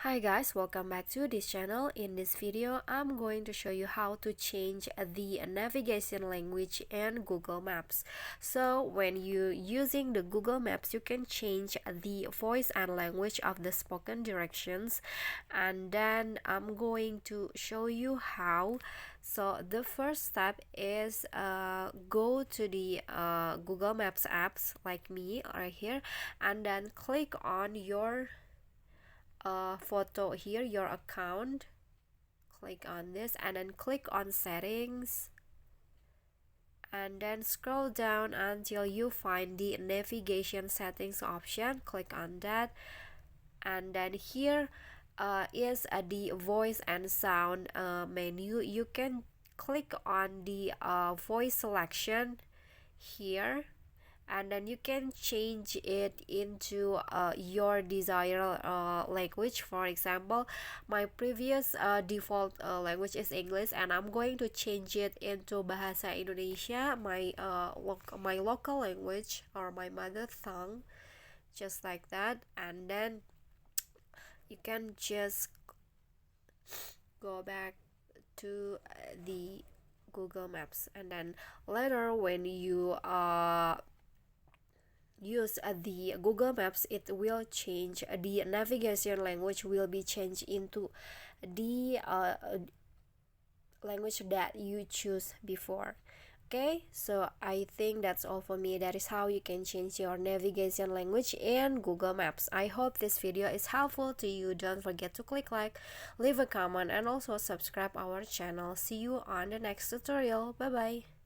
Hi guys, welcome back to this channel. In this video, I'm going to show you how to change the navigation language in Google Maps. So when you're using the Google Maps, you can change the voice and language of the spoken directions, and then I'm going to show you how. So the first step is go to the Google Maps apps like me right here, and then click on your photo here, your account. Click on this and then click on settings, and then scroll down until you find the navigation settings option. Click on that, and then here is the voice and sound menu. You can click on the voice selection here, and then you can change it into your desired language. For example, my previous default language is English, and I'm going to change it into Bahasa Indonesia, my local language or my mother tongue, just like that. And then you can just go back to the Google Maps, and then later when you use the Google Maps, it will change the navigation language, will be changed into the language that you choose before. Okay, so I think that's all for me. That is how you can change your navigation language in Google Maps. I hope this video is helpful to you. Don't forget to click like, leave a comment, and also subscribe our channel. See you on the next tutorial. Bye bye.